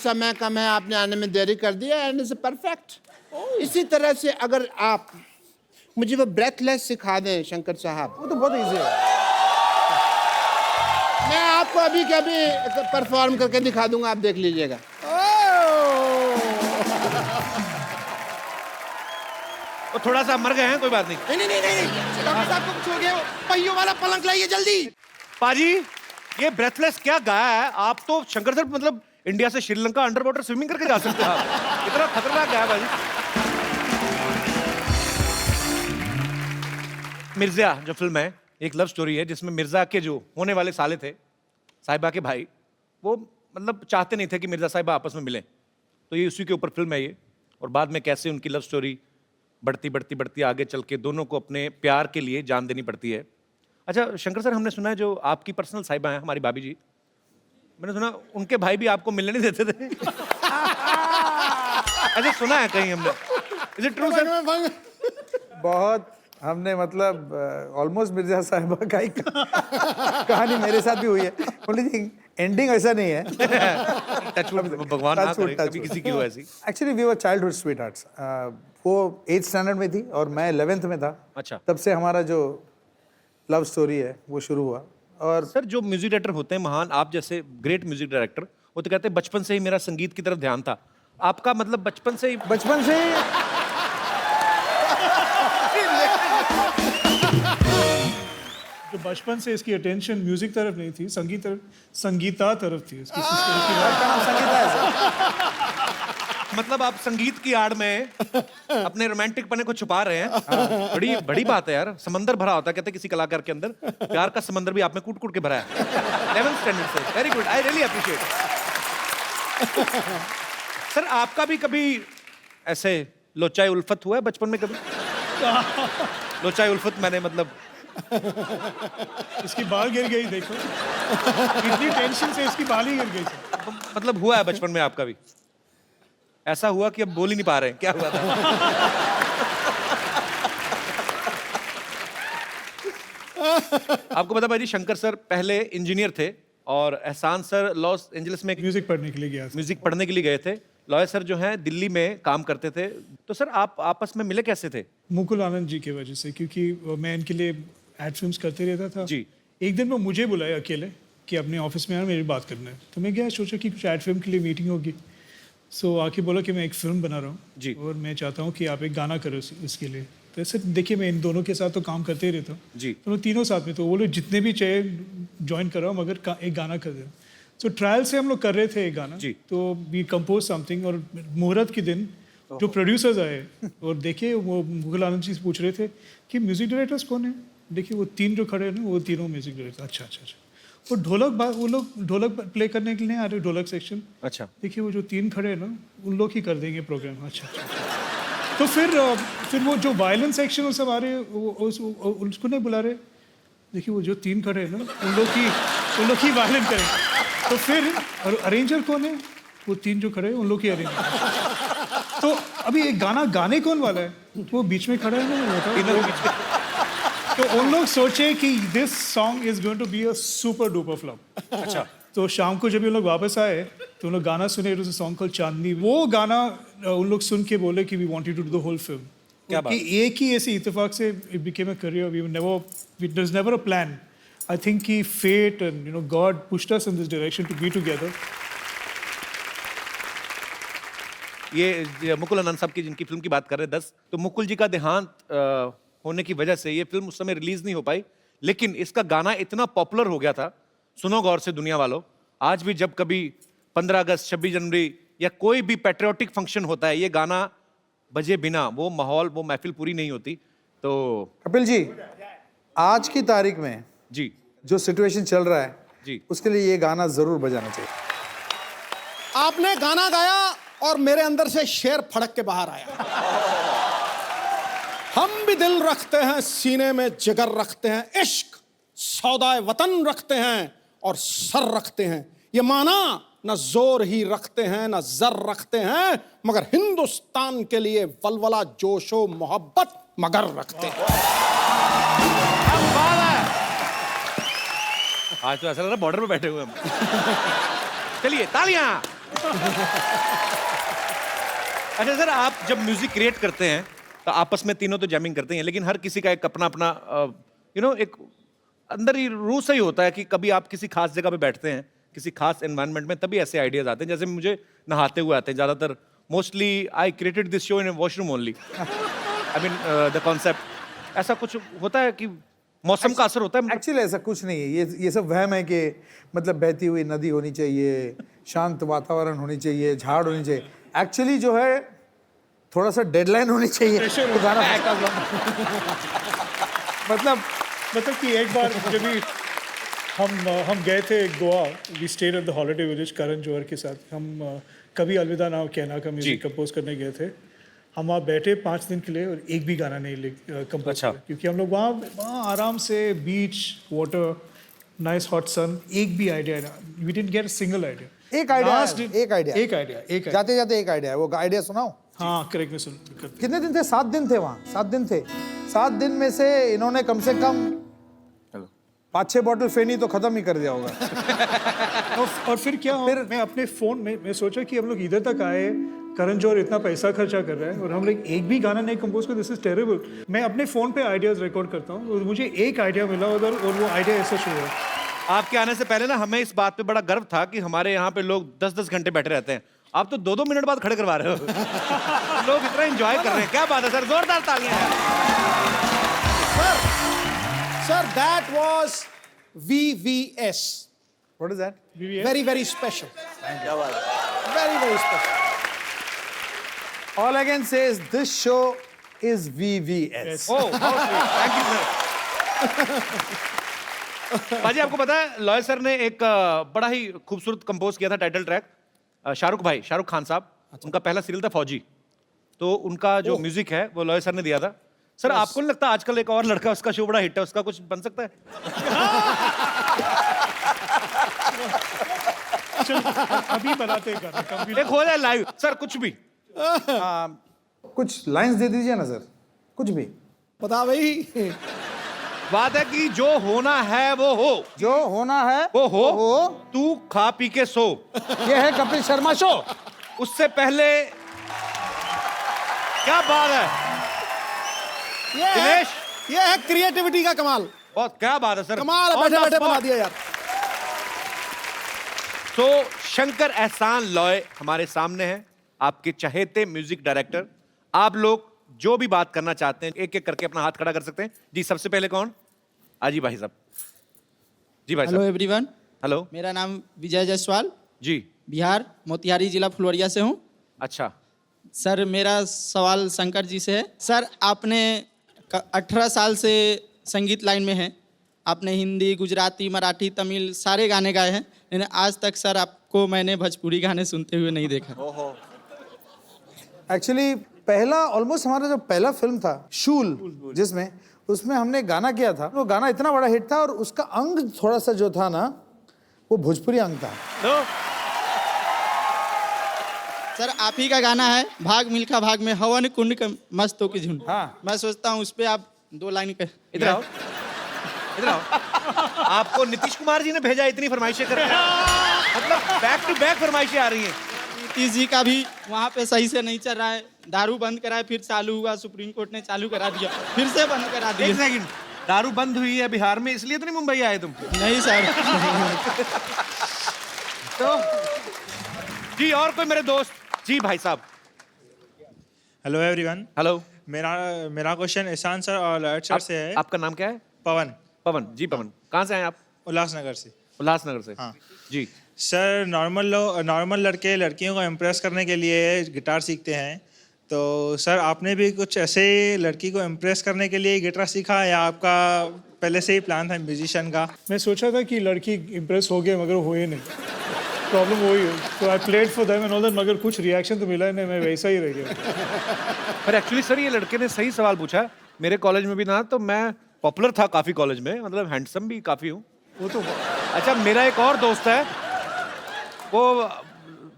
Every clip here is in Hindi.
समय कम है, आपने आने में देरी कर दिया एंड इट्स परफेक्ट। इसी तरह से अगर आप मुझे वो ब्रेथलेस सिखा दें शंकर साहब, वो तो बहुत इजी है। मैं आपको अभी के अभी परफॉर्म करके दिखा दूंगा, आप देख लीजिएगा। वो थोड़ा सा मर गए हैं, कोई बात नहीं। नहीं नहीं नहीं नहीं, डॉक्टर साहब को कुछ हो गया, पहियों वाला पलंग लाइए जल्दी। पाजी ये ब्रेथलेस क्या गाया है? आप तो शंकर सर मतलब इंडिया से श्रीलंका अंडर वाटर स्विमिंग करके जा सकते हैं आप। इतना खतरनाक गाया पाजी। मिर्जा जो फिल्म है एक लव स्टोरी है जिसमें मिर्जा के जो होने वाले साले थे साहिबा के भाई, वो मतलब चाहते नहीं थे कि मिर्जा साहिबा आपस में मिलें, तो ये उसी के ऊपर फिल्म है ये। और बाद में कैसे उनकी लव स्टोरी बढ़ती बढ़ती बढ़ती आगे चल के दोनों को अपने प्यार के लिए जान देनी पड़ती है। अच्छा शंकर सर, हमने सुना है जो आपकी पर्सनल साहिबा हैं हमारी भाभी जी, मैंने सुना उनके भाई भी आपको मिलने नहीं देते थे। ऐसे सुना है कहीं हमने, इज इट ट्रू सर? बहुत हमने मतलब ऑलमोस्ट मिर्जा साहिबा का ही कहानी मेरे साथ भी हुई है। ओनली थिंग एंडिंग ऐसा नहीं है। भगवान ना करे कभी किसी की हो ऐसी। Actually we were childhood sweethearts. वो 8th स्टैंडर्ड में थी और मैं 11th में था। अच्छा। तब से हमारा जो लव स्टोरी है वो शुरू हुआ। और सर जो म्यूजिक डायरेक्टर होते हैं महान, आप जैसे ग्रेट म्यूजिक डायरेक्टर, वो तो कहते हैं बचपन से ही मेरा संगीत की तरफ ध्यान था। आपका मतलब बचपन से ही जो बचपन से इसकी अटेंशन म्यूजिक तरफ नहीं थी, संगीता तरफ थी इसकी। संगीता है सर। मतलब आप संगीत की आड़ में अपने रोमांटिक पने को छुपा रहे हैं। बड़ी बड़ी बात है यार, समंदर भरा होता है कहते हैं किसी कलाकार के अंदर, प्यार का समंदर भी आप में कूट कूट के भरा है। 11th स्टैंडर्ड से, very good, I really appreciate. Sir आपका भी कभी ऐसे लोचाई उल्फत हुआ है बचपन में कभी? लोचाई उल्फत मैंने मतलब इसकी बाल गिर गई, देखो इतनी टेंशन से इसकी बाल ही गिर गई। मतलब हुआ है बचपन में आपका भी? ऐसा हुआ कि अब बोल ही नहीं पा रहे हैं, क्या हुआ था? आपको पता भाई जी, शंकर सर पहले इंजीनियर थे और एहसान सर लॉस एंजलिस में म्यूजिक पढ़ने के लिए गया था। म्यूजिक पढ़ने के लिए गए थे। लॉयर सर जो हैं दिल्ली में काम करते थे। तो सर आप आपस में मिले कैसे थे? मुकुल आनंद जी की वजह से, क्योंकि मैं इनके लिए एड फिल्म्स करते रहता था जी। एक दिन वो मुझे बुलाया अकेले कि अपने ऑफिस में यार मेरी बात करना है। तो मैं गया, सोचा कि कुछ एड फिल्म के लिए मीटिंग होगी। सो आके बोला कि मैं एक फिल्म बना रहा जी। हूँ और मैं चाहता हूँ कि आप एक गाना करो इसके लिए। तो ऐसे देखिए मैं इन दोनों के साथ तो काम करते ही रहता हूँ जी। तो वो तीनों साथ में, तो वो लोग जितने भी चाहिए ज्वाइन कर रहा हूँ मगर एक गाना कर दे। सो ट्रायल से हम लोग कर रहे थे एक गाना जी। तो वी कंपोज समथिंग। और मुहूर्त के दिन जो प्रोड्यूसर्स आए और देखिए वो मुकुल आनंद जी से पूछ रहे थे कि म्यूजिक डायरेक्टर्स कौन है। देखिए वो तीन जो खड़े हैं ना, वो तीनों म्यूजिक डायरेक्टर। अच्छा अच्छा अच्छा। वो वो लोग ढोलक प्ले करने के लिए आ रहे, ढोलक सेक्शन। अच्छा। देखिए वो जो तीन खड़े हैं ना, उन लोग ही कर देंगे प्रोग्राम। अच्छा अच्छा। तो फिर वो जो वायलेंस सेक्शन वो सब आ रहे हैं, उसको नहीं बुला रहे। देखिए वो जो तीन खड़े हैं ना, उन लोग ही वायलेंट करें। तो फिर और अरेंजर कौन है? वो तीन जो खड़े हैं उन लोग ही अरेंजर। तो अभी एक गाना गाने कौन वाला है? वो बीच में खड़ा है ना, तो उन लोग सोचे कि this song is going to be a super duper flop. अच्छा। तो शाम को जब ये लोग वापस आए तो उन लोग गाना सुने, it was a song called Chandni. वो गाना उन लोग सुन के बोले कि we wanted to do the whole film. क्या बात? एक ही ऐसे इत्तेफाक से it became a career. There was never a plan. I think कि fate and God pushed us in this direction to be together. ये मुकुल आनंद साहब की जिनकी फिल्म की बात कर रहे हैं 10, तो मुकुल जी का देहांत होने की वजह से ये फिल्म उस समय रिलीज नहीं हो पाई, लेकिन इसका गाना इतना पॉपुलर हो गया था। सुनो गौर से दुनिया वालों, आज भी जब कभी 15 अगस्त 26 जनवरी या कोई भी पैट्रियोटिक फंक्शन होता है, ये गाना बजे बिना वो माहौल, वो महफिल पूरी नहीं होती। तो कपिल जी, आज की तारीख में जी जो सिचुएशन चल रहा है जी, उसके लिए ये गाना जरूर बजाना चाहिए। आपने गाना गाया और मेरे अंदर से शेर फड़क के बाहर आया। हम भी दिल रखते हैं, सीने में जिगर रखते हैं, इश्क सौदाए वतन रखते हैं और सर रखते हैं। ये माना न जोर ही रखते हैं न जर रखते हैं, मगर हिंदुस्तान के लिए वलवला जोशो मोहब्बत मगर रखते हैं। आज तो ऐसा लग रहा है बॉर्डर पे बैठे हुए हम। चलिए तालियां। अच्छा सर, आप जब म्यूजिक क्रिएट करते हैं तो आपस में तीनों तो जैमिंग करते हैं, लेकिन हर किसी का एक अपना अपना एक अंदर ही रूह से ही होता है कि कभी आप किसी खास जगह पे बैठते हैं, किसी खास एनवायरनमेंट में, तभी ऐसे आइडियाज आते हैं। जैसे मुझे नहाते हुए आते हैं ज़्यादातर। Mostly I created this show in washroom only. I mean the concept ऐसा कुछ होता है कि मौसम का असर होता है। एक्चुअली ऐसा कुछ नहीं है, ये सब वहम है कि मतलब बहती हुई नदी होनी चाहिए, शांत वातावरण होनी चाहिए, झाड़ होनी चाहिए। एक्चुअली जो है थोड़ा सा डेडलाइन होनी चाहिए तो गाना मतलब कि एक बार जब भी हम गए थे Goa, we stayed at the holiday village Karan Johar के साथ। हम कभी अलविदा ना कहना का म्यूजिक कंपोज करने गए थे। हम वहाँ बैठे 5 दिन के लिए और एक भी गाना नहीं कंपोज अच्छा। किया, क्योंकि हम लोग वहाँ आराम से beach, water, nice hot sun, एक भी आइडिया ना, we didn't get a single idea. एक आइडिया एक आइडिया जाते जाते एक आइडिया है, वो आइडिया सुनाओ। हाँ करेक्ट, मैं सुन कितने दिन थे? 7 दिन थे वहाँ, 7 दिन थे। 7 दिन में से इन्होंने कम से कम 5-6 बॉटल फेनी तो खत्म ही कर दिया होगा। और फिर क्या, फिर मैं अपने फ़ोन में मैं सोचा कि हम लोग इधर तक आए, करण जौहर इतना पैसा खर्चा कर रहा है और हम लोग एक भी गाना नहीं कंपोज कर, दिस इज टेरेबल। मैं अपने फ़ोन पे आइडियाज़ रिकॉर्ड करता हूँ और मुझे एक आइडिया मिला उधर, और वो आइडिया ऐसा शुरू हुआ। आपके आने से पहले ना हमें इस बात पे बड़ा गर्व था कि हमारे यहाँ पे लोग 10-10 घंटे बैठे रहते हैं। आप तो 2-2 मिनट बाद खड़े करवा रहे हो। लोग इतना एंजॉय कर रहे हैं, क्या बात है सर, जोरदार तालियां हैं। Sir that was VVS, What is that? very special, very special. All I can say is this show is VVS. Oh, thank you sir. बाजी, आपको पता है लॉय सर ने एक बड़ा ही खूबसूरत कंपोज किया था टाइटल ट्रैक। शाहरुख खान साहब, उनका पहला सीरियल था फौजी, तो उनका जो म्यूजिक है वो लॉय सर ने दिया था। सर आपको नहीं लगता आजकल एक और लड़का, उसका शो बड़ा हिट है, उसका कुछ बन सकता है? अभी बनाते हैं गाना, एक हो जाए लाइव सर, कुछ भी। कुछ लाइंस दे दीजिए ना सर, कुछ भी। बता भाई, बात है कि जो होना है वो हो, जो होना है वो हो, तू खा पी के सो। ये है कपिल शर्मा शो। उससे पहले क्या बात है दिनेश, ये है क्रिएटिविटी का कमाल। बहुत क्या बात है सर, कमाल है, On बैठे the बैठे spot। बना दिया यार। तो शंकर एहसान लॉय हमारे सामने हैं, आपके चहेते म्यूजिक डायरेक्टर। आप लोग जो भी बात करना चाहते हैं एक एक करके अपना हाथ खड़ा कर सकते हैं। जी सबसे पहले कौन? आजी भाई साहब। जी भाई हेलो साहब। एवरीवन, हेलो मेरा नाम विजय जायसवाल, जी। बिहार मोतिहारी जिला फुलवरिया से हूँ। अच्छा, सर मेरा सवाल शंकर जी से है। सर आपने 18 साल से संगीत लाइन में हैं, आपने हिंदी, गुजराती, मराठी, तमिल सारे गाने गाए हैं, लेकिन आज तक सर आपको मैंने भोजपुरी गाने सुनते हुए नहीं देखा। एक्चुअली पहला ऑलमोस्ट हमारा जो पहला फिल्म था शूल, जिसमें उसमें हमने गाना किया था, वो गाना इतना बड़ा हिट था और उसका अंग थोड़ा सा जो था ना, वो भोजपुरी अंग था। तो सर आप ही का गाना है भाग मिल्खा भाग में हवन कुंड के मस्तों की झुंड। हाँ। मैं सोचता हूँ उस पर आप 2 लाइन कर। इधर आओ, इधर आओ। आपको नीतीश कुमार जी ने भेजा, इतनी फरमाइशें कर रहे हैं, मतलब बैक टू बैक फरमाइशें आ रही हैं। नीतीश जी का भी वहाँ पे सही से नहीं चल रहा है, दारू बंद कराए फिर चालू हुआ, सुप्रीम कोर्ट ने चालू करा दिया, फिर से बंद करा एक दिया। सेकंड, दारू बंद हुई है बिहार में, इसलिए तो नहीं मुंबई आए तुम? नहीं सर। तो जी और कोई मेरे दोस्त? जी भाई साहब। Hello everyone, hello. मेरा क्वेश्चन ईशान सर और लॉयड सर से है। आपका नाम क्या है? पवन, पवन जी। पवन कहाँ से आए आप? उल्लासनगर से। उल्लासनगर से। हाँ। जी सर नॉर्मल लड़के लड़कियों को इम्प्रेस करने के लिए गिटार सीखते हैं, तो सर आपने भी कुछ ऐसे लड़की को इम्प्रेस करने के लिए गिटार सीखा या आपका पहले से ही प्लान था म्यूजिशियन का? मैं सोचा था कि लड़की इम्प्रेस हो गए मगर हुए नहीं, प्रॉब्लम वही है। तो I played for them and all that, मगर कुछ रिएक्शन तो मिला ही नहीं, मैं वैसा ही रह गया। पर एक्चुअली सर ये लड़के ने सही सवाल पूछा। मेरे कॉलेज में भी ना, तो मैं पॉपुलर था काफ़ी कॉलेज में, मतलब हैंडसम भी काफ़ी हूँ। वो तो अच्छा, मेरा एक और दोस्त है, वो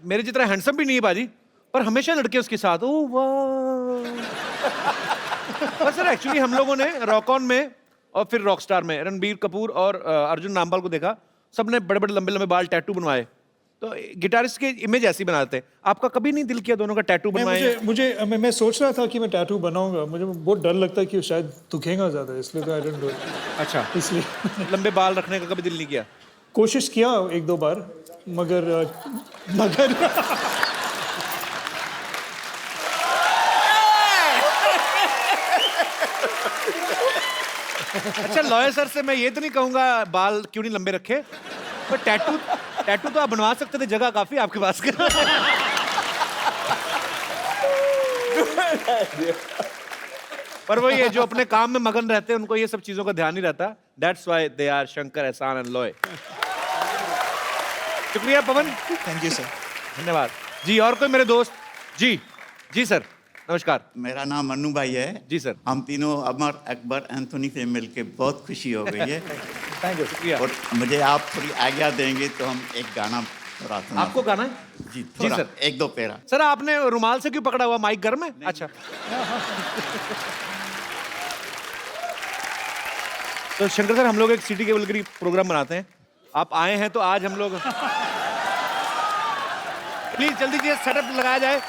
मेरे जितना हैंडसम भी नहीं है बाजी, पर हमेशा लड़के उसके साथ। ओह वाह। पर सर एक्चुअली हम लोगों ने रॉक ऑन में और फिर रॉकस्टार में रणबीर कपूर और अर्जुन नामपाल को देखा, सबने बड़े बड़े लंबे लंबे बाल टैटू बनवाए, तो गिटारिस्ट के इमेज ऐसी बनाते हैं। आपका कभी नहीं दिल किया दोनों का टैटू बनवाएं? मैं सोच रहा था कि मैं टैटू बनाऊंगा, मुझे बहुत डर लगता है कि शायद दुखेगा ज़्यादा, इसलिए तो आई डोंट डू इट। अच्छा, इसलिए लंबे बाल रखने का कभी दिल नहीं किया? कोशिश किया 1-2 बार, मगर अच्छा, लॉयर सर से मैं ये तो नहीं कहूंगा बाल क्यों नहीं लंबे रखे, पर टैटू तो आप बनवा सकते थे, जगह काफी आपके पास। पर वही है, जो अपने काम में मगन रहते हैं उनको ये सब चीजों का ध्यान नहीं रहता। That's why they are Shankar, Ehsaan and Loy. शुक्रिया पवन। Thank you sir. धन्यवाद जी। और कोई मेरे दोस्त? जी जी सर, नमस्कार। मेरा नाम मन्नू भाई है। जी सर। हम तीनों अमर, अकबर, एंथोनी से मिलके बहुत खुशी हो गई है। थैंक यू, शुक्रिया। और मुझे आप थोड़ी आज्ञा देंगे तो हम एक गाना थोड़ा सुना। आपको गाना है? जी, जी थोड़ा सर। 1-2 पैरा। सर आपने रुमाल से क्यों पकड़ा हुआ? माइक घर में? अच्छा। तो शंकर सर, हम लोग एक सिटी केबल की प्रोग्राम बनाते हैं, आप आए हैं तो आज हम लोग प्लीज जल्दी से सेटअप लगाया जाए।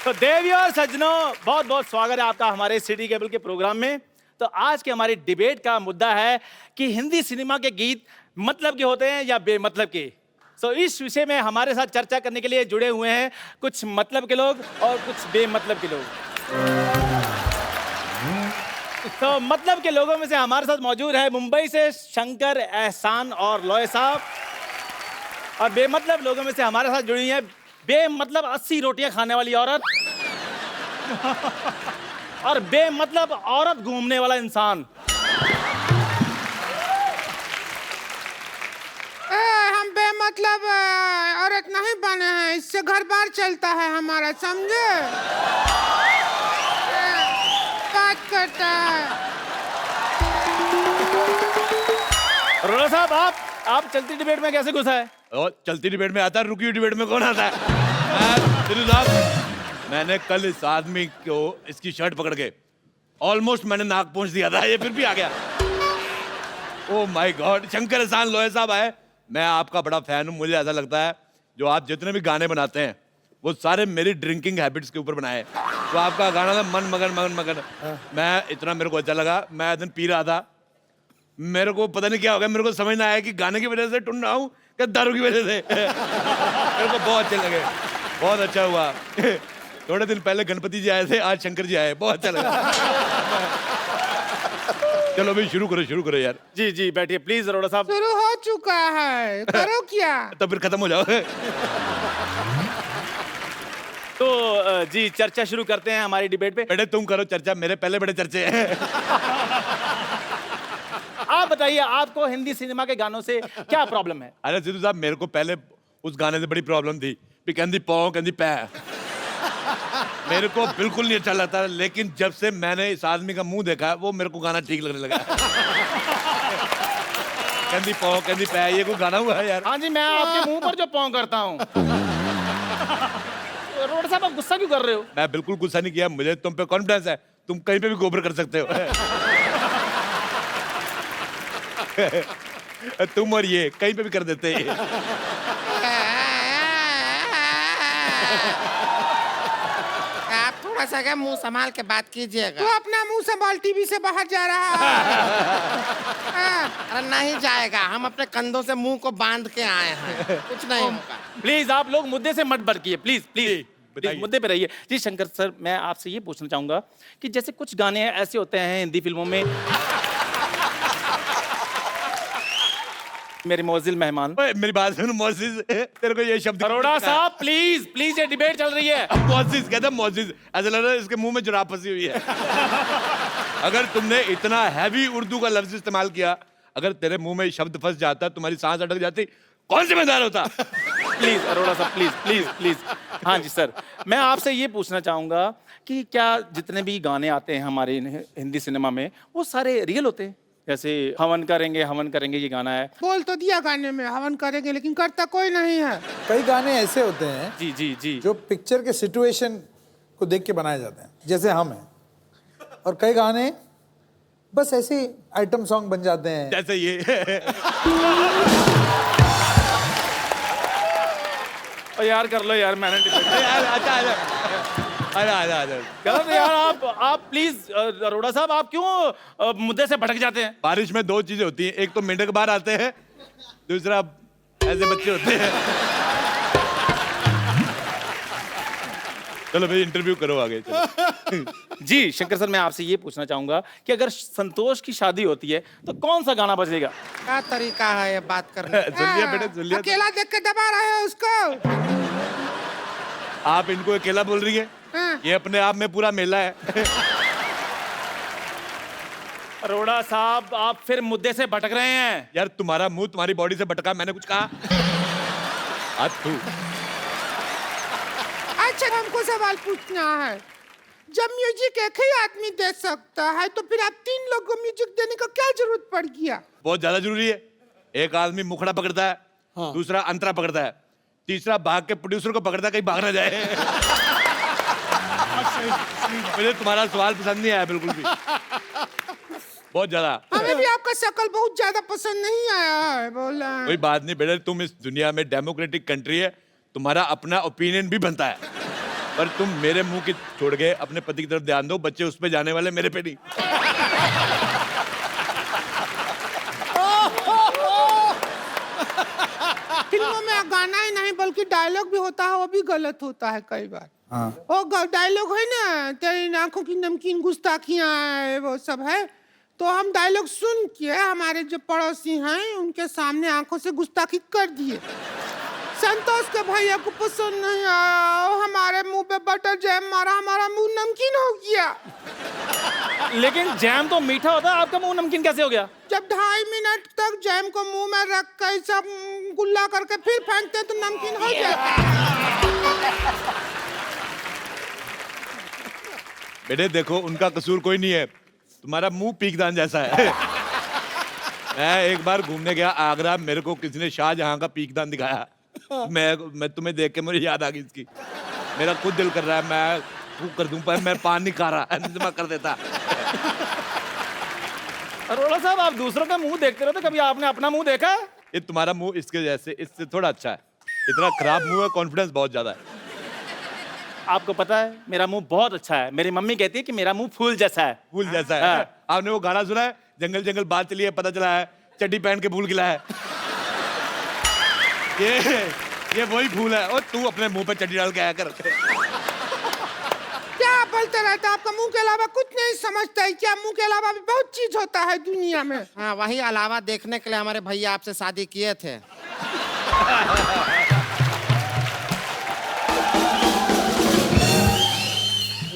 तो देवी और सज्जनों, बहुत बहुत स्वागत है आपका हमारे सिटी केबल के प्रोग्राम में। तो आज के हमारी डिबेट का मुद्दा है कि हिंदी सिनेमा के गीत मतलब के होते हैं या बेमतलब के। तो इस विषय में हमारे साथ चर्चा करने के लिए जुड़े हुए हैं कुछ मतलब के लोग और कुछ बेमतलब के लोग। तो मतलब के लोगों में से हमारे साथ मौजूद है मुंबई से शंकर, एहसान और लॉय साहब। और बेमतलब लोगों में से हमारे साथ जुड़ी है बेमतलब 80 रोटियां खाने वाली औरत और बेमतलब औरत घूमने वाला इंसान। हम बेमतलब औरत नहीं बने हैं, इससे घर बार चलता है हमारा, समझे? बात करता है। रोला साहब, आप चलती डिबेट में कैसे घुसा है? और चलती डिबेट में आता है, रुकी हुई डिबेट में कौन आता है? दिलू साहब, मैंने कल इस आदमी को इसकी शर्ट पकड़ के ऑलमोस्ट मैंने नाक पहुंच दिया था, ये फिर भी आ गया। ओह माय गॉड, शंकर, एहसान, लॉय साहब आए। मैं आपका बड़ा फैन हूँ। मुझे ऐसा लगता है जो आप जितने भी गाने बनाते हैं वो सारे मेरी ड्रिंकिंग हैबिट्स के ऊपर बनाए। तो आपका गाना था मन मगन मगन मगन, मैं इतना मेरे को अच्छा लगा। मैं दिन पी रहा था, मेरे को पता नहीं क्या हो गया, मेरे को समझ ना आया कि गाने की वजह से टुन रहा हूँ क्या दारू की वजह से। मेरे को बहुत अच्छे लगे, बहुत अच्छा हुआ। थोड़े दिन पहले गणपति जी आए थे, आज शंकर जी आए, बहुत अच्छा लगा। चलो भाई शुरू करो यार। जी जी बैठिए प्लीज अरोड़ा साहब। शुरू हो चुका है, करो क्या? तो फिर खत्म हो जाओ। तो जी चर्चा शुरू करते हैं हमारी डिबेट पे। बेटे तुम करो चर्चा, मेरे पहले बड़े चर्चे हैं। आप बताइए, आपको हिंदी सिनेमा के गानों से क्या प्रॉब्लम है? अरे सिद्धू साहब, मेरे को पहले उस गाने से बड़ी प्रॉब्लम थी, कहंदी पौ कहंदी पै, मेरे को बिल्कुल नहीं अच्छा लगता। लेकिन जब से मैंने इस आदमी का मुंह देखा, वो मेरे को गाना ठीक लगने लगा। कहंदी पौ कहंदी पै, ये कोई गाना हुआ है यार? हाँ जी, मैं आपके मुंह पर जो पौ करता हूँ। अरोड़ा साहब, आप गुस्सा क्यों कर रहे हो? मैं बिल्कुल गुस्सा नहीं किया, मुझे तुम पे कॉन्फिडेंस है, तुम कहीं पे भी गोबर कर सकते हो। तुम और ये कहीं पे भी कर देते हैं। आप थोड़ा सा क्या मुंह संभाल के बात कीजिएगा। तो अपना मुंह संभाल, टीवी से बाहर जा रहा है। अरे नहीं जाएगा, हम अपने कंधों से मुंह को बांध के आए हैं, कुछ नहीं होगा। प्लीज आप लोग मुद्दे से मत भटकिए, प्लीज प्लीज बताइए। मुद्दे पे रहिए। जी शंकर सर, मैं आपसे ये पूछना चाहूंगा कि जैसे कुछ गाने ऐसे होते हैं हिंदी फिल्मों में, मेरे मोजिल मेहमान। ओए, मेरी बात सुन मोजिज, तेरे को ये शब्द अरोड़ा साहब प्लीज प्लीज, ये डिबेट चल रही है। मोजिज कहता है, मोजिज, ऐसा लग रहा है इसके मुंह में जुराब फंसी हुई है। अगर तुमने इतना हैवी उर्दू का लफ्ज इस्तेमाल किया, अगर तेरे मुंह में शब्द फंस जाता, तुम्हारी सांस अटक जाती, कौन जिम्मेदार होता? प्लीज अरोड़ा साहब, प्लीज प्लीज प्लीज। हाँ जी सर, मैं आपसे ये पूछना चाहूंगा कि क्या जितने भी गाने आते हैं हमारे हिंदी सिनेमा में, वो सारे रियल होते हैं? जैसे हवन करेंगे ये गाना है। बोल तो दिया गाने में हवन करेंगे, लेकिन करता कोई नहीं है। कई गाने ऐसे होते हैं जी जी जी, जो पिक्चर के सिचुएशन को देख के बनाए जाते हैं, जैसे हम हैं। और कई गाने बस ऐसे आइटम सॉन्ग बन जाते हैं। जैसे ये और यार कर लो यार, मैंने यार अच्छा आजा गलत है यार। आप प्लीज अरोड़ा साहब, आप क्यों मुद्दे से भटक जाते हैं? बारिश में दो चीजें होती हैं, एक तो मेंढक बाहर आते हैं, दूसरा ऐसे बच्चे होते हैं। चलो भाई इंटरव्यू करो आगे चलो। जी शंकर सर, मैं आपसे ये पूछना चाहूंगा कि अगर संतोष की शादी होती है तो कौन सा गाना बजेगा? क्या तरीका है ये बात करने का? सुन लिया बेटे, सुन लिया। अकेला देख के दबा रहे हो उसको। आप इनको अकेला बोल रही है? ये अपने आप में पूरा मेला है। अरोड़ा साहब, आप फिर मुद्दे से भटक रहे हैं। यार तुम्हारा मुंह तुम्हारी बॉडी से भटका, मैंने कुछ कहा? तू अच्छा हमको सवाल पूछना है, जब म्यूजिक एक ही आदमी दे सकता है तो फिर आप 3 लोग को म्यूजिक देने का क्या जरूरत पड़ गया? बहुत ज्यादा जरूरी है। एक आदमी मुखड़ा पकड़ता है, दूसरा अंतरा पकड़ता है, तीसरा भाग के प्रोड्यूसर को पकड़ता है कहीं भाग ना जाए। मुझे तुम्हारा सवाल पसंद नहीं आया बिल्कुल भी, बहुत ज्यादा। हमें भी आपका शक्ल बहुत ज्यादा पसंद नहीं आया है, बोला। कोई बात नहीं बेटा, तुम इस दुनिया में डेमोक्रेटिक कंट्री है, तुम्हारा अपना ओपिनियन भी बनता है, पर तुम मेरे मुंह की छोड़ के अपने पति की तरफ ध्यान दो। बच्चे उस पे जाने वाले, मेरे पे नहीं। फिल्मों में गाना ही नहीं बल्कि डायलॉग भी होता है, वो भी गलत होता है कई बार। वो डायलॉग है ना, तेरी आंखों की नमकीन गुस्ताखियां है, वो सब है। तो हम डायलॉग सुन के हमारे जो पड़ोसी हैं उनके सामने आंखों से गुस्ताखी कर दिए। संतोष के भैया को पसंद नहीं आया, हमारे मुंह पे बटर जैम मारा, हमारा मुंह नमकीन हो गया। लेकिन जैम तो मीठा होता है, आपका मुंह नमकीन कैसे हो गया? जब 2.5 मिनट तक जैम को मुंह में रख कर सब गुल्ला करके फिर फेंकते तो नमकीन हो जाता है। बेटे देखो, उनका कसूर कोई नहीं है, तुम्हारा मुंह पीकदान जैसा है। मैं एक बार घूमने गया आगरा, मेरे को किसी ने शाहजहां का पीकदान दिखाया। मैं तुम्हें देख के मुझे याद आ गई इसकी। मेरा खुद दिल कर रहा है मैं फूक कर दूं, पर मैं पान नहीं खा रहा, इंतजाम कर देता। अरोड़ा साहब, आप दूसरों का मुंह देखते रहते, कभी आपने अपना मुंह देखा? ये तुम्हारा मुंह इसके जैसे, इससे थोड़ा अच्छा है। इतना खराब मुंह है, कॉन्फिडेंस बहुत ज्यादा है। आपको पता है मेरा मुंह बहुत अच्छा है, मेरी मम्मी कहती है कि मेरा मुंह फूल जैसा है। फूल जैसा है। आपने वो गाना सुना है, जंगल जंगल बात चली है, पता चला है चड्डी पहन के फूल खिला है। ये वही फूल है। और तू अपने मुंह पे चड्डी डाल के आया कर। क्या बोलते रहता, आपका मुंह के अलावा कुछ नहीं समझता है क्या? मुंह के अलावा भी बहुत चीज होता है दुनिया में। हाँ, वही अलावा देखने के लिए हमारे भैया आपसे शादी किए थे।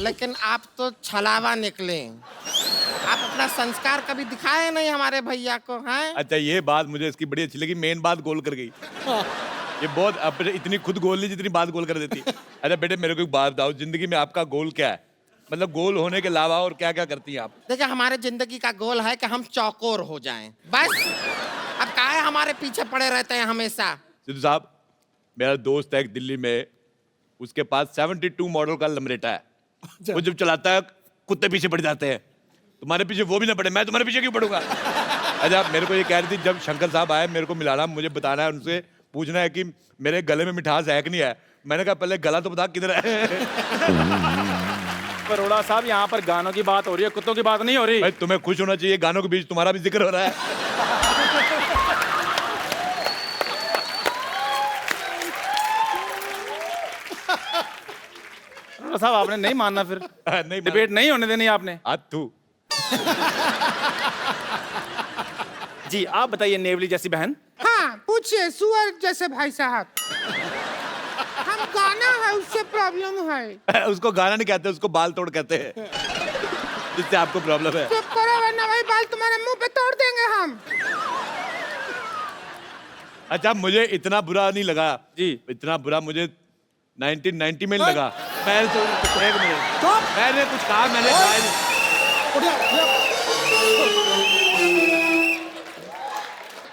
लेकिन आप तो छलावा निकले। आप अपना संस्कार कभी दिखाए नहीं हमारे भैया को, हैं? अच्छा, ये बात मुझे इसकी बड़ी अच्छी लगी, मेन बात गोल कर गई। ये बहुत अब इतनी खुद गोल नहीं जितनी बात गोल कर देती। अच्छा बेटे, मेरे को एक बात बताओ, जिंदगी में आपका गोल क्या है? मतलब गोल होने के अलावा और क्या क्या करती हैं आप? देखिए, हमारे जिंदगी का गोल है कि हम चौकोर हो जाएं, बस। अब काहे हमारे पीछे पड़े रहते हैं हमेशा? सिद्धू साहब, मेरा दोस्त है एक दिल्ली में, उसके पास 72 मॉडल का लमरेटा है। वो जब चलाता है कुत्ते पीछे पड़ जाते हैं। तुम्हारे पीछे वो भी ना पड़े, मैं तुम्हारे पीछे क्यों पड़ूंगा? अच्छा, मेरे को ये कह रही थी, जब शंकर साहब आए मेरे को मिलाना, मुझे बताना है, उनसे पूछना है कि मेरे गले में मिठास है कि नहीं है। मैंने कहा पहले गला तो बता किधर है। अरोड़ा साहब, यहाँ पर गानों की बात हो रही है, कुत्तों की बात नहीं हो रही। भाई तुम्हें खुश होना चाहिए, गानों के बीच तुम्हारा भी जिक्र हो रहा है। अरोड़ा साहब, आपने नहीं मानना फिर? नहीं डिबेट नहीं होने देनी आपने। तू जी आप बताइए, नेवली जैसी बहन। हाँ पूछिए, सुअर जैसे भाई साहब। हम गाना है उससे प्रॉब्लम है। उसको गाना नहीं कहते, उसको बाल तोड़ कहते हैं, जिससे आपको प्रॉब्लम है। चुप करो वरना वही बाल तुम्हारे मुंह पे तोड़ देंगे हम। अच्छा, मुझे इतना बुरा नहीं लगा जी, इतना बुरा मुझे 1990 में लगा। मैं तो एक मिनट, मैंने कुछ कहा, मैंने कहा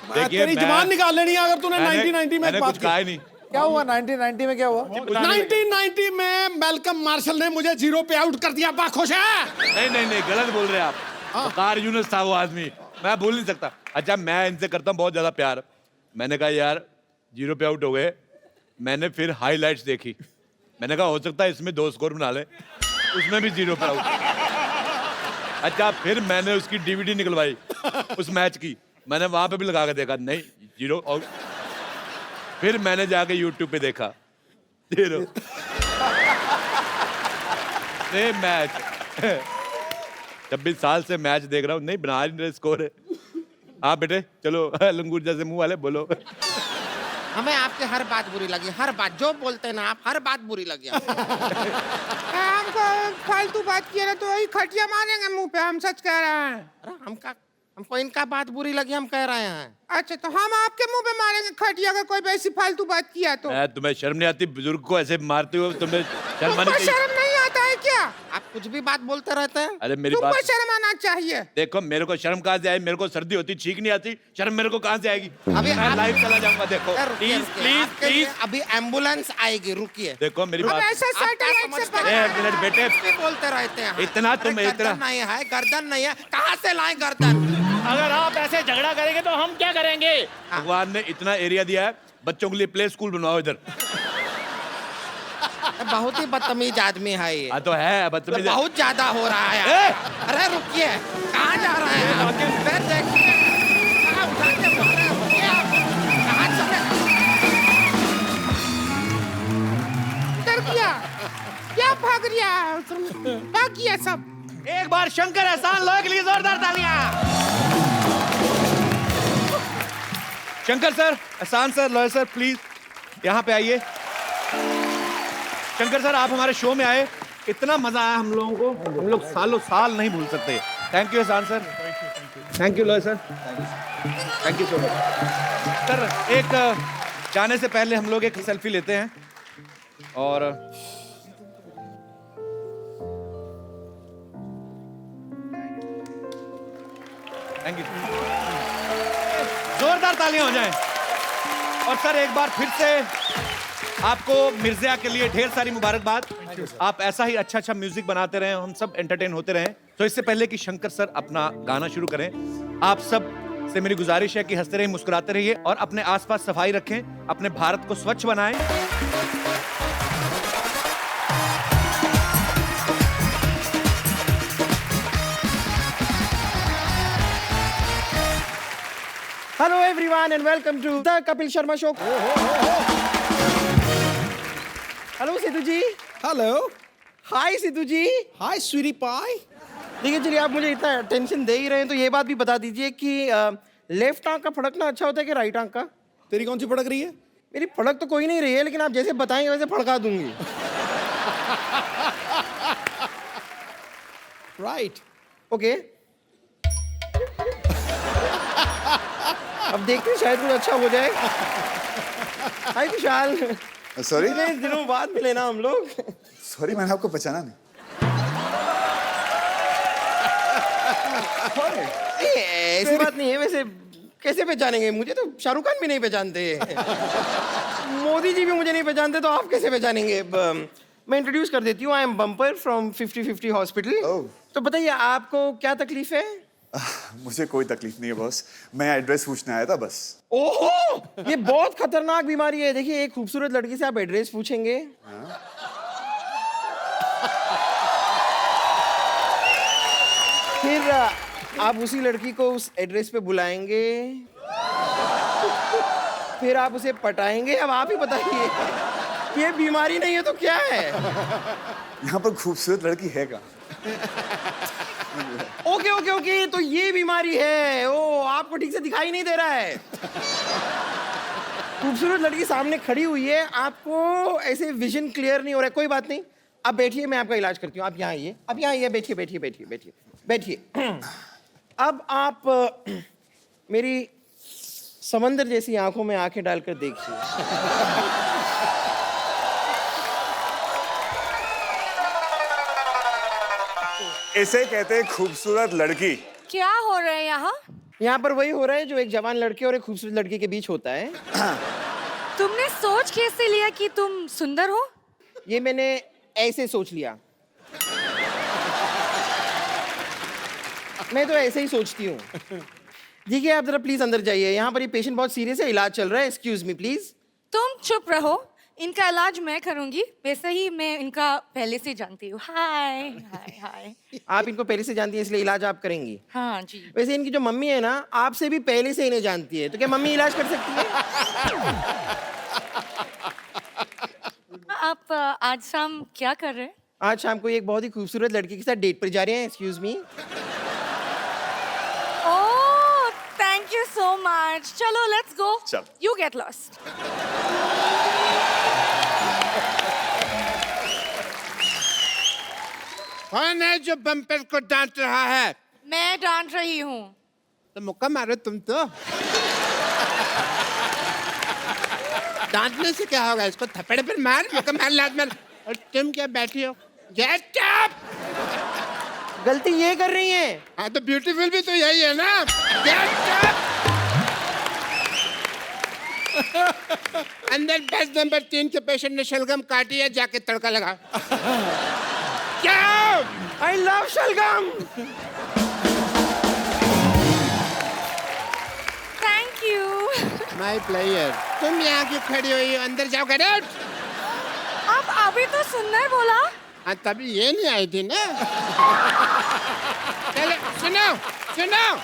देखिए, तेरी जबान निकाल लेनी है अगर तूने 1990 में मैंने बात कुछ की। कहा ही नहीं। क्या हुआ 1990 में? क्या हुआ? 1990 में मैल्कम मार्शल ने मुझे 0 पे आउट कर दिया। बा खुश है? नहीं नहीं नहीं, गलत बोल रहे हैं आप। वकार यूनुस था वो आदमी, मैं भूल नहीं सकता। अच्छा, मैं इनसे करता हूँ बहुत ज्यादा प्यार। मैंने कहा यार 0 पे आउट हो गए। मैंने फिर हाईलाइट्स देखी, मैंने कहा हो सकता है इसमें 2 स्कोर बना ले, उसमें भी 0 पे आउट। अच्छा, फिर मैंने उसकी DVD निकलवाई उस मैच की, मैंने वहां पे भी लगा के देखा, नहीं 0 आउट। फिर मैंने जाके YouTube पे देखा 0 मैच 26 साल से मैच देख रहा हूँ, नहीं बना नहीं रहे स्कोर है। हाँ बेटे चलो, लंगूर जैसे मुंह वाले बोलो। हमें आपकी हर बात बुरी लगी, हर बात जो बोलते हैं ना आप, हर बात बुरी लगी हमको फालतू बात किया ना तो वही खटिया मारेंगे मुंह पे, हम सच कह रहे हैं। अरे हमको इनका बात बुरी लगी, हम कह रहे हैं। अच्छा तो हम आपके मुंह पे मारेंगे खटिया अगर कोई ऐसी फालतू बात किया तो? तुम्हें शर्म नहीं आती? बुजुर्ग को ऐसे मारते हो, तुम्हें शर्म आनी चाहिए। शर्म नहीं आता है क्या? आप कुछ भी बात बोलते रहते हैं। अरे मेरी तुमको बात शर्म आना चाहिए। देखो, मेरे को शर्म कहाँ से आई? मेरे को सर्दी होती छींक नहीं आती, शर्म मेरे को कहाँ से आएगी? अभी मैं लाइव चला जाऊंगा। देखो रुकिए, प्लीज आपके लिए अभी एम्बुलेंस आएगी, रुकिए। देखो मेरी हम बात। ऐसा सैटेलाइट से पकड़- एक मिनट बेटे, भी बोलते रहते हैं। इतना तुम अरे इतना गर्दन नहीं है, गर्दन नहीं है, कहाँ से लाए गर्दन? अगर आप ऐसे झगड़ा करेंगे तो हम क्या करेंगे? भगवान ने इतना एरिया दिया है, बच्चों के लिए प्ले स्कूल बनवाओ इधर। बहुत ही बदतमीज आदमी है ये। हाँ तो है बदतमीज। बहुत ज्यादा हो रहा है। अरे रुकिए, कहाँ जा रहे हैं आप? फिर देखिए, कहाँ उठा के मार रहे हैं? रुकिए आप। कहाँ चले? डर गया क्या? भाग रिया तुम? भाग गया सब। एक बार शंकर एहसान लो के लिए जोरदार तालियां। शंकर सर, एहसान सर, लॉयर सर, प्लीज यहाँ पे आइए। शंकर सर, आप हमारे शो में आए, इतना मजा आया हम लोगों को, हम लोग सालों साल नहीं भूल सकते। थैंक यू एहसान sir. Thank you lawyer sir. Thank you so much sir. एक जाने से पहले हम लोग एक सेल्फी लेते हैं और थैंक यू। जोरदार तालियां हो जाएं। और सर एक बार फिर से आपको मिर्ज़ा के लिए ढेर सारी मुबारकबाद। आप ऐसा ही अच्छा अच्छा म्यूजिक बनाते रहें, हम सब एंटरटेन होते रहें। तो इससे पहले कि शंकर सर अपना गाना शुरू करें, आप सब से मेरी गुजारिश है कि हंसते रहिए, मुस्कुराते रहिए और अपने आसपास सफाई रखें, अपने भारत को स्वच्छ बनाएं। Hello everyone and welcome to the Kapil Sharma show. Hello Sidhu ji. Hello. Hi Sidhu ji. Hi sweetie pie. देखिए चलिए, आप मुझे इतना टेंशन दे ही रहे हैं तो ये बात भी बता दीजिए कि लेफ्ट आंख का फड़कना अच्छा होता है कि राइट आंख का? तेरी कौन सी फड़क रही है? मेरी फड़क तो कोई नहीं रही है, लेकिन आप जैसे बताएंगे वैसे फड़का दूंगी। राइट। ओके। अब देखते हैं, शायद कुछ अच्छा हो जाए। हाय विशाल। सॉरी, इतने दिनों बाद मिले ना हम लोग। सॉरी मैंने आपको पहचाना नहीं। ऐसी बात नहीं है, वैसे कैसे पहचानेंगे? मुझे तो शाहरुख खान भी नहीं पहचानते, मोदी जी भी मुझे नहीं पहचानते, तो आप कैसे पहचानेंगे? मैं इंट्रोड्यूस कर देती हूँ, I am bumper from 50-50 hospital. तो बताइए आपको क्या तकलीफ है? मुझे कोई तकलीफ नहीं है बॉस, मैं एड्रेस पूछने आया था बस। ओहो, ये बहुत खतरनाक बीमारी है। देखिए, एक खूबसूरत लड़की से आप एड्रेस पूछेंगे, फिर आप उसी लड़की को उस एड्रेस पे बुलाएंगे, फिर आप उसे पटाएंगे। अब आप ही बताइए, ये बीमारी नहीं है तो क्या है? यहाँ पर खूबसूरत लड़की है कहाँ? ओके ओके ओके, तो ये बीमारी है। ओ, आपको ठीक से दिखाई नहीं दे रहा है। खूबसूरत लड़की सामने खड़ी हुई है, आपको ऐसे विजन क्लियर नहीं हो रहा है। कोई बात नहीं, आप बैठिए, मैं आपका इलाज करती हूँ। आप यहाँ आइए, आप यहाँ आइए, बैठिए बैठिए बैठिए बैठिए बैठिए। अब आप मेरी समंदर जैसी आंखों में आंखें डालकर देखिए। इसे कहते हैं खूबसूरत लड़की। क्या हो रहा है यहाँ? यहाँ पर वही हो रहा है जो एक जवान लड़के और एक खूबसूरत लड़की के बीच होता है। तुमने सोच कैसे लिया कि तुम सुंदर हो? ये मैंने ऐसे सोच लिया। मैं तो ऐसे ही सोचती हूँ। देखिए आप जरा प्लीज अंदर जाइए, यहाँ पर ये पेशेंट बहुत सीरियस है, इलाज चल रहा है, एक्सक्यूज मी प्लीज। तुम चुप रहो, इनका इलाज मैं करूंगी। वैसे ही मैं इनका पहले से जानती हूँ। हाय हाय हाय। आप इनको पहले से जानती हैं इसलिए इलाज आप करेंगी? हाँ जी। वैसे इनकी जो मम्मी है ना, आपसे भी पहले से इन्हें जानती है, तो क्या मम्मी इलाज कर सकती है? आप आज शाम क्या कर रहे हैं? आज शाम को एक बहुत ही खूबसूरत लड़की के साथ डेट पर जा रहे हैं। Excuse me. Oh, thank you so much. चलो लेट्स गो। चल। You get lost. कौन है जो बम्पर को डांट रहा है? मैं डांट रही हूँ। तो मुक्का मारो तुम तो। डांटने से क्या होगा? इसको थप्पड़ पर मार, मुक्का मार, लात मार। और तुम क्या बैठी हो? Get up! गलती ये कर रही हैं। हाँ तो ब्यूटीफुल भी तो यही है ना। Get up! अंदर बेड नंबर 3 के पेशेंट ने शलगम काटी है, जाके तड़का लगा। क्या? आई लव शलगम। Thank you. My player. तुम यहाँ क्यों खड़ी हुई हो? अंदर जाओ, गेट आउट। आप अभी तो सुंदर बोला। हाँ तभी ये नहीं आई थी ना। चलो सुनो सुनो,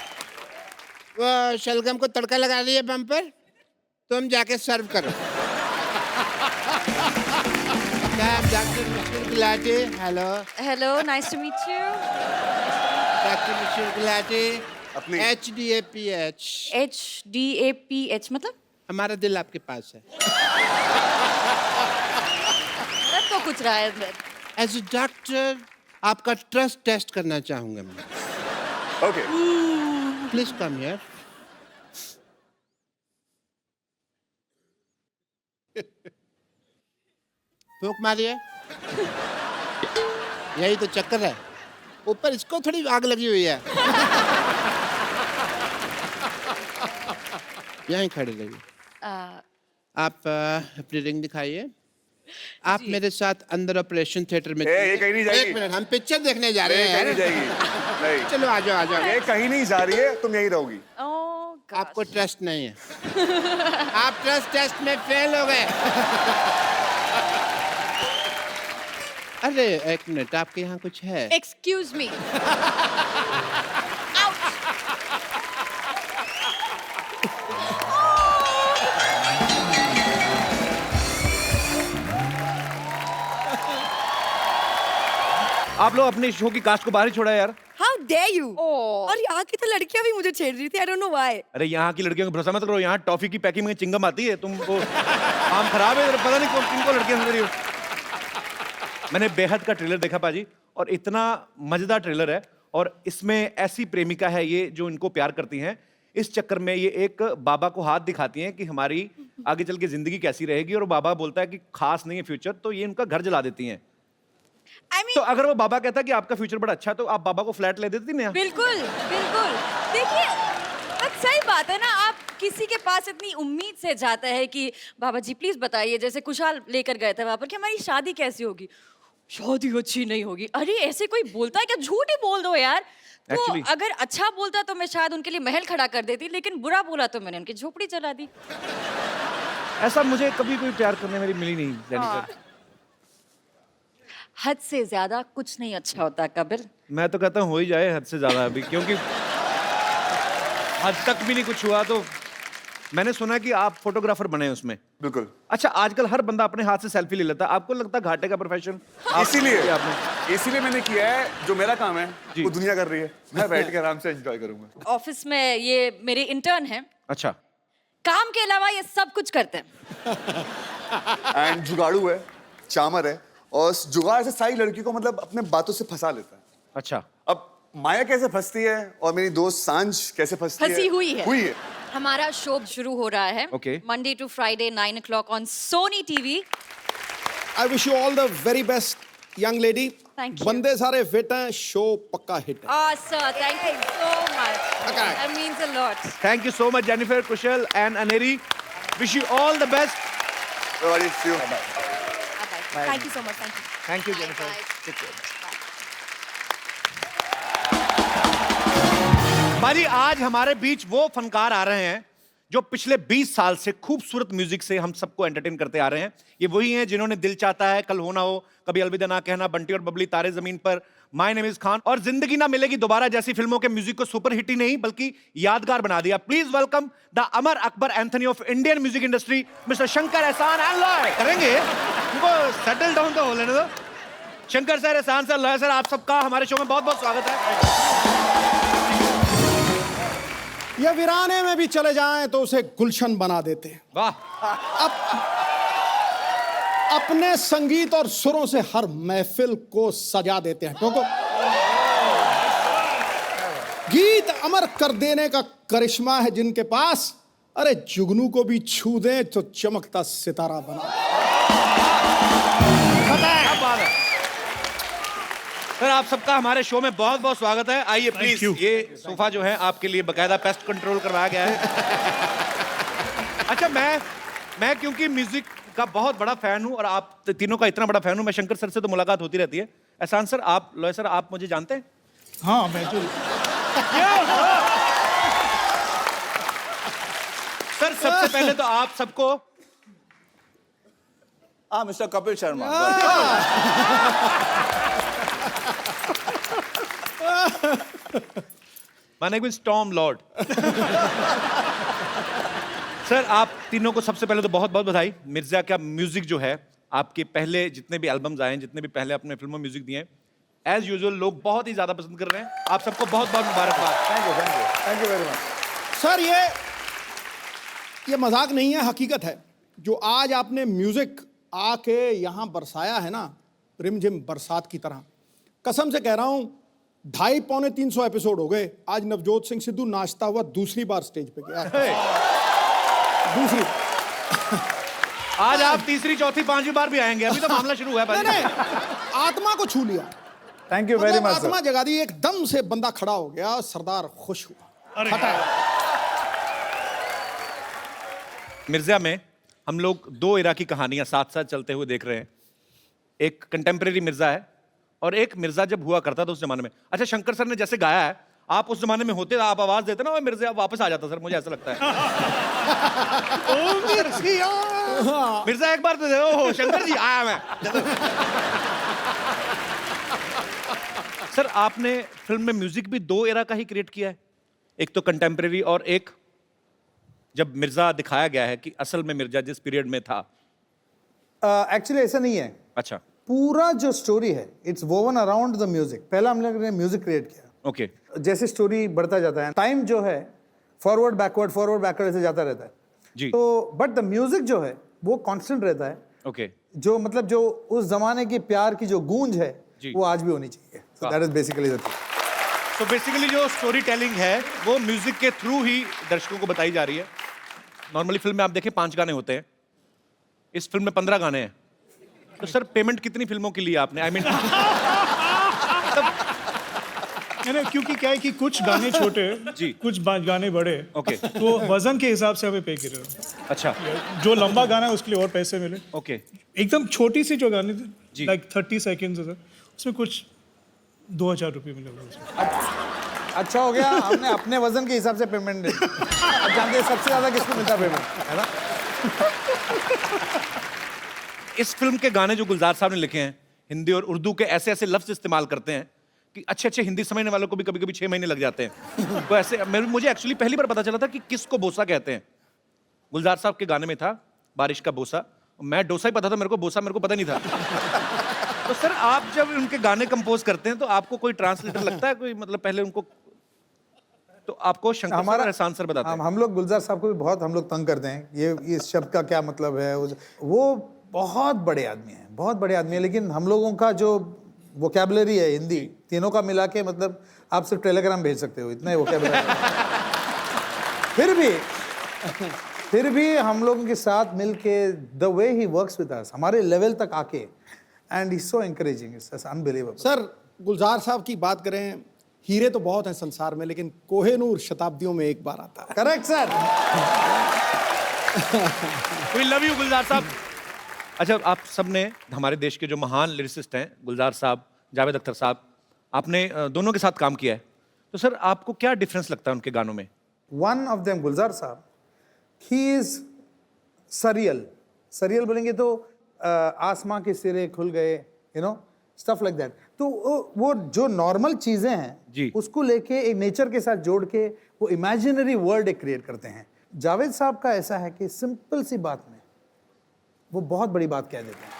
वो शलगम को तड़का लगा रही है बम्पर, तुम जाके सर्व करो। क्या doctor mister Gulati? Hello hello, nice to meet you. Doctor mister Gulati. अपनी HDAPH। HDAPH मतलब? हमारा दिल आपके पास है। मतलब तो कुछ रहा है अंदर। एज ए डॉक्टर आपका ट्रस्ट टेस्ट करना चाहूंगा मैं। Okay please come here. फूंक मारिए। यही तो चक्कर है, ऊपर इसको थोड़ी आग लगी हुई है। यहीं खड़े रहिए। आप अपनी रिंग दिखाइए। आप मेरे साथ अंदर ऑपरेशन थिएटर में ये कहीं नहीं जाएगी। एक मिनट, हम पिक्चर देखने जा रहे ये हैं। कहीं नहीं जाएगी। नहीं, चलो आ जाओ आ जाओ। ये कहीं नहीं जा रही है, तुम यहीं रहोगी। आपको ट्रस्ट नहीं है। आप ट्रस्ट टेस्ट में फेल हो गए। अरे एक मिनट, आपके यहाँ कुछ है? Excuse me. आप लोग अपने शो की कास्ट को बाहर ही छोड़ा यार। How dare you. और यहाँ की तो लड़कियां भी मुझे छेड़ रही थी। I don't know why. अरे यहाँ की लड़कियों का भरोसा मत करो, यहाँ टॉफी की पैकिंग में चिंगम आती है। तुम वो काम खराब है, पता नहीं किनको लड़कियां समझ रही हो। मैंने बेहद का ट्रेलर देखा पाजी, और इतना मजेदार ट्रेलर है। और इसमें ऐसी प्रेमिका है ये जो इनको प्यार करती हैं। इस चक्कर में ये एक बाबा को हाथ दिखाती हैं कि हमारी आगे चल के जिंदगी कैसी रहेगी, और बाबा बोलता है कि खास नहीं है फ्यूचर, तो ये इनका घर जला देती हैं। तो अगर वो बाबा कहता है कि आपका फ्यूचर बड़ा अच्छा है, तो आप बाबा को फ्लैट ले देती ना? बिल्कुल बिल्कुल। देखिए सही बात है ना, आप किसी के पास इतनी उम्मीद से जाता है कि बाबा जी प्लीज बताइए, जैसे खुशहाल लेकर गए थे वहां पर कि हमारी शादी कैसी होगी। शादी अच्छी नहीं होगी। अरे ऐसे कोई बोलता है क्या? झूठ ही बोल दो यार। तो Actually, अगर अच्छा बोलता तो मैं शायद उनके लिए महल खड़ा कर देती, लेकिन बुरा बोला तो मैंने उनकी झोपड़ी जला दी। ऐसा मुझे कभी कोई प्यार करने मेरी मिली नहीं जेनिफर। हद से ज्यादा कुछ नहीं अच्छा होता कबिल। मैं तो कहता हूँ हो ही जाए हद से ज्यादा अभी, क्योंकि हद तक भी नहीं कुछ हुआ। तो मैंने सुना कि आप फोटोग्राफर बने उसमें। बिल्कुल। अच्छा, आजकल हर बंदा अपने हाथ से सेल्फी ले लेता है। आपको लगता है घाटे का प्रोफेशन? इसीलिए मैंने किया है। जो मेरा काम है वो दुनिया कर रही है, मैं बैठ के आराम से एंजॉय करूंगा। ऑफिस में ये मेरे इंटर्न हैं। अच्छा। काम के अलावा ये सब कुछ करते हैं। एंड जुगाड़ू है, चामर है, और जुगाड़ से सारी लड़की को मतलब अपने बातों से फंसा लेता है। अच्छा। अब माया कैसे फंसती है और मेरी दोस्त सांझ कैसे फंसती है? फंसी हुई है। हमारा शो शुरू हो रहा है Monday to Friday 9 o'clock on Sony TV. I wish you all the very best young lady. Thank you. बंदे सारे फिट हैं, शो पक्का हिट है। Sir, thank you so much. That means a lot. Thank you so much, Jennifer, Kushal, and Aneri. Wish you all the best. Everybody, see you. Bye. Thank you so much. Thank you. Thank you, Bye, Jennifer. guys. Take care. Bye. भाजी आज हमारे बीच वो फनकार आ रहे हैं जो पिछले 20 साल से खूबसूरत म्यूजिक से हम सबको एंटरटेन करते आ रहे हैं। ये वही हैं जिन्होंने दिल चाहता है, कल हो ना हो, कभी अलविदा ना कहना, बंटी और बबली, तारे जमीन पर, माय नेम इज खान और जिंदगी ना मिलेगी दोबारा जैसी फिल्मों के म्यूजिक को सुपर हिट ही नहीं बल्कि यादगार बना दिया। Please welcome the Amar Akbar Anthony of Indian music industry mister Shankar Ehsaan and Loy. करेंगे उनको सेटल डाउन तो हो लेने दो। शंकर सर, एहसान सर, लॉय सर, आप सबका हमारे शो में बहुत बहुत स्वागत है। ये वीराने में भी चले जाएं तो उसे गुलशन बना देते हैं। वाह। अपने संगीत और सुरों से हर महफिल को सजा देते हैं। क्योंकि गीत अमर कर देने का करिश्मा है जिनके पास, अरे जुगनू को भी छू दें तो चमकता सितारा बना। सर आप सबका हमारे शो में बहुत बहुत स्वागत है। आइए प्लीज, ये सोफा जो है आपके लिए बकायदा पेस्ट कंट्रोल करवाया गया है। अच्छा, मैं क्योंकि म्यूजिक का बहुत बड़ा फैन हूं और आप तीनों का इतना बड़ा फैन हूं, मैं शंकर सर से तो मुलाकात होती रहती है। एहसान सर, आप, लॉय सर, आप मुझे जानते हैं? हाँ, मैं तो सर सबसे पहले तो आप सबको मिस्टर कपिल शर्मा। माने कोई स्टॉर्म लॉर्ड। सर आप तीनों को सबसे पहले तो बहुत बहुत बधाई। मिर्जा का म्यूजिक जो है, आपके पहले जितने भी एल्बम्स आए हैं, जितने भी पहले अपने फिल्मों में म्यूजिक दिए हैं, एज यूजुअल लोग बहुत ही ज्यादा पसंद कर रहे हैं। आप सबको बहुत बहुत मुबारकबाद। Thank you very much. Sir ये मजाक नहीं है, हकीकत है। जो आज आपने म्यूजिक आके यहाँ बरसाया है ना, रिमझिम बरसात की तरह, कसम से कह रहा हूँ 250-300 एपिसोड हो गए, आज नवजोत सिंह सिद्धू नाचता हुआ दूसरी बार स्टेज पे गया। दूसरी आज आप तीसरी, चौथी, पांचवी बार भी आएंगे। अभी तो मामला शुरू हुआ है। नहीं, आत्मा को छू लिया। Thank you very much. आत्मा जगा दी, एकदम से बंदा खड़ा हो गया, सरदार खुश हुआ। मिर्जा में हम लोग दो इरा की कहानियां साथ साथ चलते हुए देख रहे हैं। एक कंटेम्प्रेरी मिर्जा है और एक मिर्जा जब हुआ करता था उस जमाने में। अच्छा, शंकर सर ने जैसे गाया है, आप उस जमाने में होते, आप आवाज देते ना, वो मिर्जा वापस आ जाता। सर मुझे ऐसा लगता है। मिर्जा एक बार तो दे, ओहो शंकर जी आया मैं। सर आपने फिल्म में म्यूजिक भी दो एरा का ही क्रिएट किया है, एक तो कंटेम्प्रेरी और एक जब मिर्जा दिखाया गया है कि असल में मिर्जा जिस पीरियड में था। एक्चुअली ऐसा नहीं है। अच्छा, पूरा जो स्टोरी है it's woven around the music. पहला हम लोग ने म्यूजिक क्रिएट किया। ओके। जैसे स्टोरी बढ़ता जाता है, टाइम जो है फॉरवर्ड बैकवर्ड ऐसे जाता रहता है जी। तो बट द म्यूजिक जो है वो कांस्टेंट रहता है। ओके। जो मतलब जो उस जमाने के प्यार की जो गूंज है वो आज भी होनी चाहिए। So that is basically the thing. तो बेसिकली जो स्टोरी टेलिंग है वो म्यूजिक के थ्रू ही दर्शकों को बताई जा रही है। नॉर्मली फिल्म में आप देखें 5 गाने होते हैं, इस फिल्म में 15 गाने हैं। तो सर पेमेंट कितनी फिल्मों की ली आपने? आई मीन क्योंकि क्या है कि कुछ गाने छोटे जी, कुछ गाने बड़े। ओके। तो वजन के हिसाब से हमें पे कर रहे हो। अच्छा, जो लंबा गाना है उसके लिए और पैसे मिले। ओके। एकदम छोटी सी जो गाने जी, लाइक 30 सेकेंड्स उसमें कुछ 2000 रुपये मिले। अच्छा हो गया, हमने अपने वजन के हिसाब से पेमेंट दी। अब जानते हैं सबसे ज्यादा किसको मिलता पेमेंट, है ना? इस फिल्म के गाने जो गुलजार साहब ने लिखे हैं, हिंदी और उर्दू के ऐसे ऐसे लफ्ज इस्तेमाल करते हैं कि अच्छे अच्छे हिंदी समझने वालों को भी कभी कभी 6 महीने लग जाते हैं। तो ऐसे मुझे एक्चुअली पहली बार पता चला था कि किसको बोसा कहते हैं। गुलजार साहब के गाने में था बारिश का बोसा, मैं डोसा ही पता था, मेरे को बोसा मेरे को पता नहीं था। तो सर आप जब उनके गाने कंपोज करते हैं तो आपको कोई ट्रांसलेटर लगता है, कोई मतलब पहले उनको, तो आपको शंकर हमारा एहसान सर बताते हैं। हम लोग गुलजार साहब को भी बहुत हम लोग तंग करते हैं, ये इस शब्द का क्या मतलब है। वो बहुत बड़े आदमी हैं, बहुत बड़े आदमी हैं, लेकिन हम लोगों का जो वोकैबुलरी है हिंदी तीनों का मिला के, मतलब आप सिर्फ टेलीग्राम भेज सकते हो, इतना ही वोकैबुलरी। फिर भी हम लोगों के साथ मिलके the way he works with us, हमारे लेवल तक आके, and he so encouraging, it's unbelievable. Sir Gulzar sahab की बात करें, हीरे तो बहुत हैं संसार में, लेकिन कोहेनूर शताब्दियों में एक बार आता है। Correct sir. We love you Gulzar sahab. अच्छा, आप सबने हमारे देश के जो महान लिरिसिस्ट हैं, गुलजार साहब, जावेद अख्तर साहब, आपने दोनों के साथ काम किया है। तो सर आपको क्या डिफरेंस लगता है उनके गानों में? वन ऑफ देम गुलजार साहब, ही इज सरियल। सरियल बोलेंगे तो आसमां के सिरे खुल गए, you know, stuff like that. तो वो जो नॉर्मल चीजें हैं उसको लेके एक नेचर के साथ जोड़ के वो इमेजिनरी वर्ल्ड एक क्रिएट करते हैं। जावेद साहब का ऐसा है कि सिंपल सी बात में वो बहुत बड़ी बात कह देते हैं।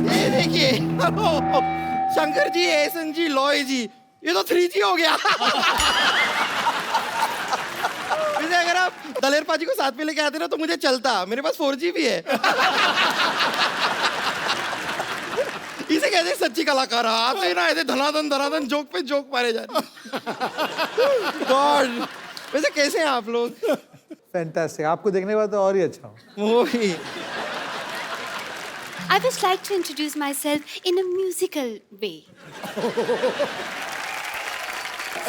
ये देखिए, शंकर जी, एहसन जी, लॉय जी, ये तो 3G हो गया। वैसे अगर आप दलेर पाजी को साथ में लेके आते ना तो मुझे चलता, मेरे पास 4G भी है। इसे कहते हैं सच्ची कलाकार। आते ना ऐसे धनाधन धनाधन जोक पे जोक मारे जा रहे। गॉड, वैसे कैसे हैं आप लोग? फैंटास्टिक। आपको देखने के बाद तो और ही अच्छा हो। वो ही। I would like to introduce myself in a musical way.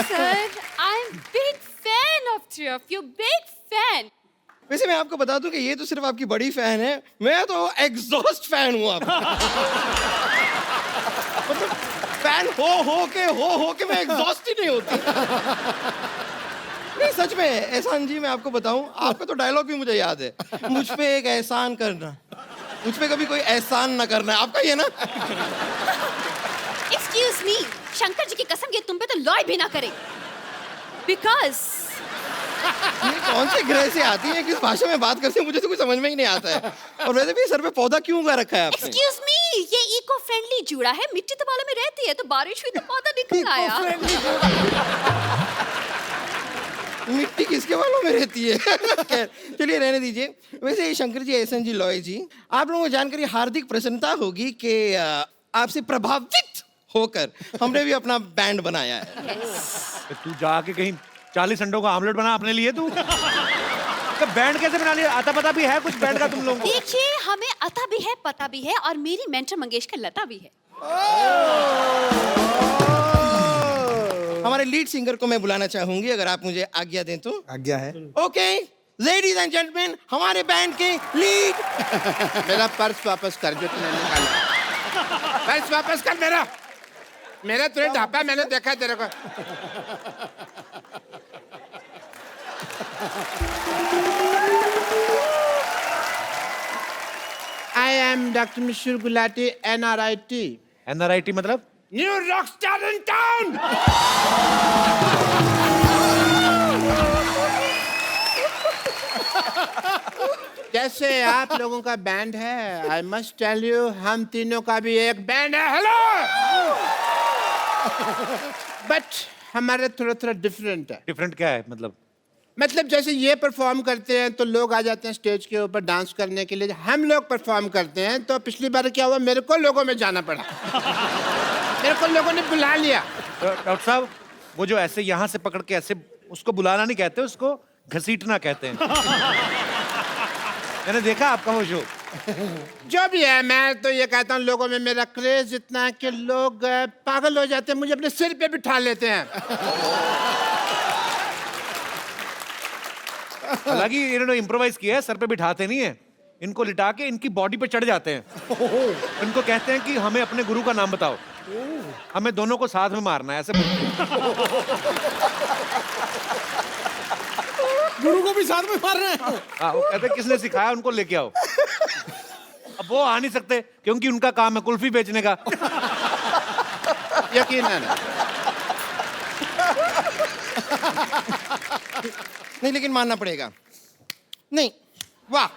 Sir, I'm big fan of you. You're big fan. वैसे मैं आपको बता दूं कि ये तो सिर्फ आपकी बड़ी फैन है, मैं तो एग्जॉस्ट फैन हूँ आपका। मतलब फैन हो के मैं एग्जॉस्ट ही नहीं होती। नहीं सच में एहसान जी, मैं आपको बताऊं, आपका तो डायलॉग भी मुझे याद है, मुझ पे एक एहसान करना, मुझ पे कभी कोई एहसान ना करना, आपका ही है ना? Excuse me, शंकर जी की कसम, ये तुम पे तो लॉय भी ना करे। Because ये कौन से ग्रह से आती है, किस भाषा में बात करती है, मुझे तो कुछ समझ में ही नहीं आता है। और वैसे भी सर पे पौधा क्यों उगा रखा है आपने? Excuse me, ये इको फ्रेंडली जूड़ा है, मिट्टी तो बालों में रहती है, तो बारिश हुई तो पौधा निकल आया। मिट्टी किसके बालों में रहती है? खैर, चलिए रहने दीजिए। वैसे ये शंकर जी, एहसन जी, लॉय जी, आप लोगों को जानकर ये हार्दिक प्रसन्नता होगी कि आपसे प्रभावित होकर हमने भी अपना बैंड बनाया है। तू जाके कहीं 40 अंडों का आमलेट बना अपने लिए तू। तो बैंड कैसे बना लिया? आता पता भी है कुछ बैंड का तुम लोगों को? देखिए, हमें अता भी है, पता भी है, और मेरी मेंटर मंगेशकर लता भी है। हमारे लीड सिंगर को मैं बुलाना चाहूंगी, अगर आप मुझे आज्ञा दें तो। आज्ञा है। ओके, लेडीज एंड जेंटलमैन, हमारे बैंड के लीड। मेरा पर्स वापस कर जो तूने निकाला। पर्स वापस कर मेरा तुझे ढापा, मैंने देखा तेरे को। I am Dr. Mishur Gulati, NRIT. NRIT मतलब? New rockstar in town. जैसे आप लोगों का बैंड है, आई मस्ट टेल यू, हम तीनों का भी एक बैंड है। हेलो, बट हमारा थोड़ा थोड़ा डिफरेंट है। डिफरेंट क्या है मतलब जैसे ये परफॉर्म करते हैं तो लोग आ जाते हैं स्टेज के ऊपर डांस करने के लिए, हम लोग परफॉर्म करते हैं तो पिछली बार क्या हुआ, मेरे को लोगों में जाना पड़ा। मेरे को लोगों ने बुला लिया। डॉक्टर साहब, वो जो ऐसे यहाँ से पकड़ के ऐसे, उसको बुलाना नहीं कहते, उसको घसीटना कहते हैं। मैंने देखा आपका वो शो। जो भी है, मैं तो ये कहता हूँ, लोगों में मेरा क्रेज इतना है कि लोग पागल हो जाते हैं, मुझे अपने सिर पे बिठा लेते हैं। हालांकि इन्होंने इम्प्रोवाइज किया है, सर पे बिठाते नहीं है, इनको लिटा के इनकी बॉडी पे चढ़ जाते हैं। इनको कहते हैं कि हमें अपने गुरु का नाम बताओ, हमें दोनों को साथ में मारना है, ऐसे गुरु को भी साथ में मारना है। हाँ, वो कहते हैं किसने सिखाया, उनको लेके आओ। अब वो आ नहीं सकते क्योंकि उनका काम है कुल्फी बेचने का। यकीनन। नहीं, लेकिन मानना पड़ेगा। नहीं, वाह।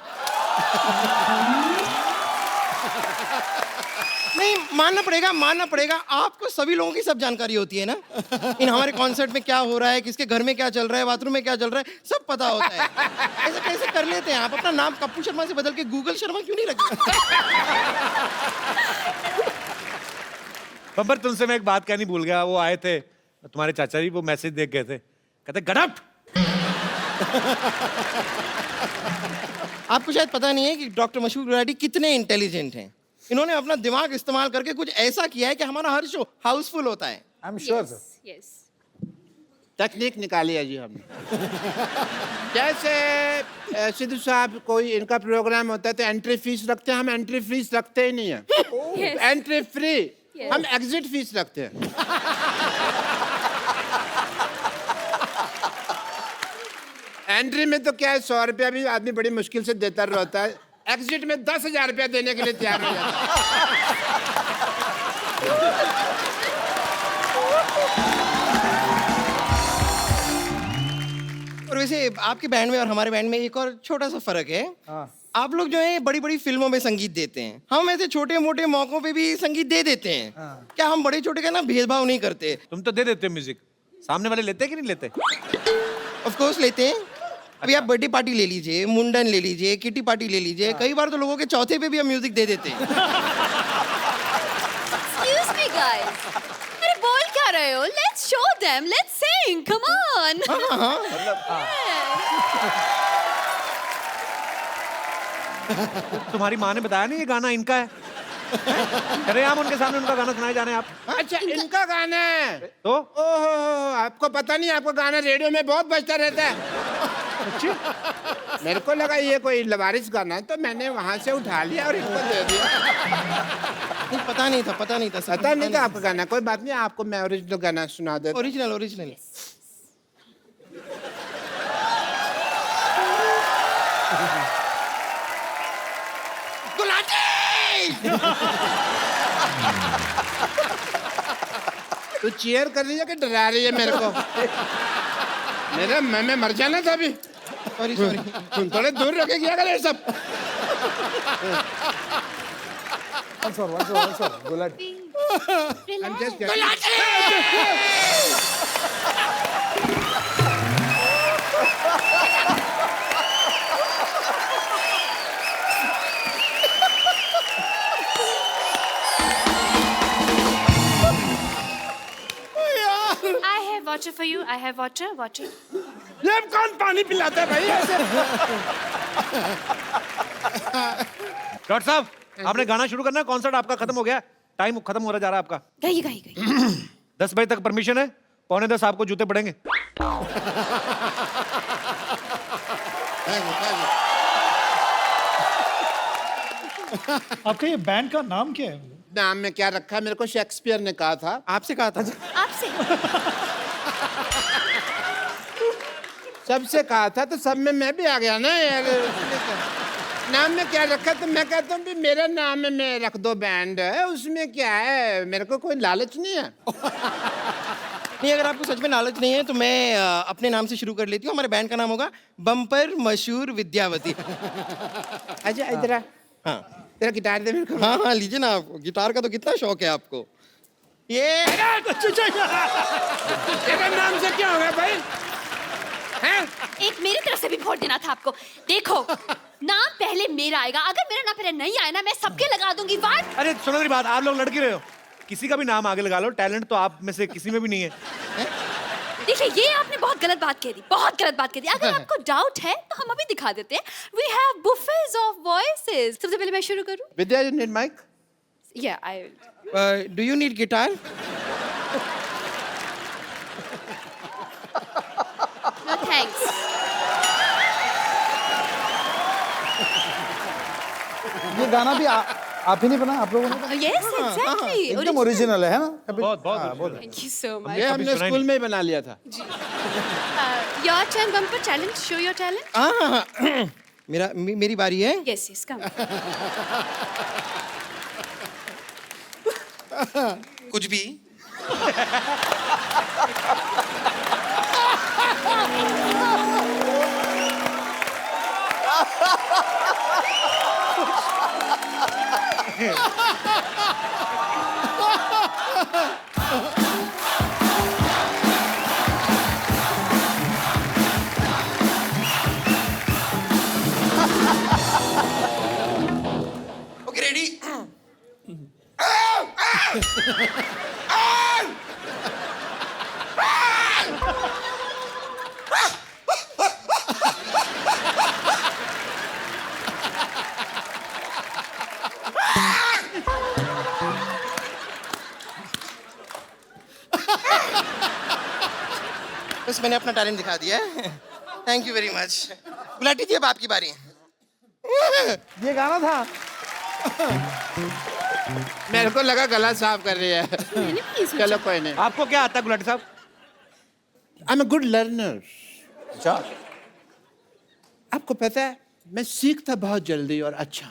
नहीं, मानना पड़ेगा। आपको सभी लोगों की सब जानकारी होती है ना, इन हमारे कॉन्सर्ट में क्या हो रहा है, किसके घर में क्या चल रहा है, बाथरूम में क्या चल रहा है, सब पता होता है। ऐसा कैसे कर लेते हैं आप? अपना नाम कप्पू शर्मा से बदल के गूगल शर्मा क्यों नहीं रखते? बब्बर, तुमसे मैं एक बात कहनी भूल गया। वो आए थे तुम्हारे चाचा जी, वो मैसेज देख गए थे, कहते गड़प। आपको शायद पता नहीं है कि डॉक्टर मशहूर गुलाटी कितने इंटेलिजेंट हैं। इन्होंने अपना दिमाग इस्तेमाल करके कुछ ऐसा किया है कि हमारा हर शो हाउसफुल होता है। I am sure sir. Yes. Technique निकाली है जी हमने। जैसे सिद्धू साहब कोई इनका प्रोग्राम होता है तो एंट्री फीस रखते हैं, हम एंट्री फीस रखते ही नहीं है। एंट्री फ्री, हम एग्जिट फीस रखते हैं। एंट्री में तो क्या है 100 रुपया भी आदमी बड़ी मुश्किल से देता रहता है, एग्जिट में 10,000 रुपया देने के लिए तैयार हो जाता है। और वैसे आपके बैंड में और हमारे बैंड में एक और छोटा सा फर्क है। आप लोग जो है बड़ी बड़ी फिल्मों में संगीत देते हैं, हम ऐसे छोटे मोटे मौकों पे भी संगीत दे देते हैं। क्या हम बड़े छोटे का ना भेदभाव नहीं करते? तुम तो दे देते हो म्यूजिक, सामने वाले लेते कि नहीं लेते? ऑफ कोर्स लेते हैं। अभी आप बर्थडे पार्टी ले लीजिए, मुंडन ले लीजिए, किटी पार्टी ले लीजिए, कई बार तो लोगों के चौथे पे भी हम म्यूजिक दे देते हैं। Excuse me, guys. अरे बोल क्या रहे हो? Let's show them. Let's sing. Come on. तुम्हारी माँ ने बताया नहीं ये गाना इनका है? अरे हम उनके सामने उनका गाना सुनाए जा रहे हैं आप। अच्छा, इनका गाना है तो? ओहो, आपको पता नहीं, आपका गाना रेडियो में बहुत बजता रहता है। मेरे को लगा ये कोई लवारिस गाना है, तो मैंने वहां से उठा लिया और इनको दे दिया। पता नहीं था पता नहीं था आपका गाना। कोई बात नहीं, आपको मैं ओरिजिनल गाना सुना देता। ओरिजिनल तू चीयर कर रही है कि डरा रही है मेरे को? मेरा मैं मर जाना था अभी। सॉरी तुम थोड़े दूर रखे क्या करे सब। I'm just I have water for you. I have water. ये कौन पानी पिलाता है भाई ऐसे? डॉक्टर साहब, आपने गाना शुरू करना है, कॉन्सर्ट आपका खत्म हो गया, टाइम खत्म हो रहा जा रहा है आपका। गई 10 बजे तक परमिशन है, 9:45 आपको जूते पड़ेंगे। आपका ये बैंड का नाम क्या है? नाम में क्या रखा है? मेरे को शेक्सपियर ने कहा था। आपसे कहा था? आपसे। सबसे कहा था तो सब में मैं भी आ गया ना यार। नाम में क्या रखा? तो मैं कहता हूँ भी मेरा नाम में मैं रख दो बैंड है, उसमें क्या है, मेरे को कोई लालच नहीं है। नहीं, अगर आपको सच में लालच नहीं है तो मैं अपने नाम से शुरू कर लेती हूँ। हमारे बैंड का नाम होगा बम्पर मशहूर विद्यावती। अच्छा इधर आ। हाँ, तेरा गिटार दे मेरे को। हाँ लीजिए ना, आपको गिटार का तो कितना शौक है आपको। ये तेरा नाम से क्या होगा भाई? एक मेरी तरफ से भी वोट देना था आपको। देखो, नाम पहले मेरा आएगा, अगर मेरा नाम पहले नहीं आया ना, मैं सबके लगा दूंगी वाट। अरे सुनो मेरी बात, आप लोग लड़की रहे हो, किसी का भी नाम आगे लगा लो, टैलेंट तो आप में से किसी में भी नहीं है। देखिए, ये आपने बहुत गलत बात कह दी, बहुत गलत बात कह दी। अगर आपको डाउट है तो हम अभी दिखा देते हैं। We have buffets of voices. सबसे पहले मैं शुरू करूं? विद्या, you need mic? Yeah, I will. Do you need guitar? No, thanks. ये गाना भी आप ही नहीं बना, आप लोगों ने? Yes, exactly. एकदम ओरिजिनल है ना? बहुत Thank you so much. ये हमने स्कूल में ही बना लिया था। Your turn, bumper challenge. Show your talent. हाँ, मेरी बारी है। Yes, come. कुछ भी। Okay, ready? बस मैंने अपना टैलेंट दिखा दिया है। Thank you very much. Gulati ji, अब आपकी बारी है। ये गाना था। मेरे को लगा गला साफ कर रही है। चलो कोई नहीं। आपको क्या आता है गुलाटी साहब? I am a good learner. अच्छा, आपको पता है मैं सीखता बहुत जल्दी और अच्छा।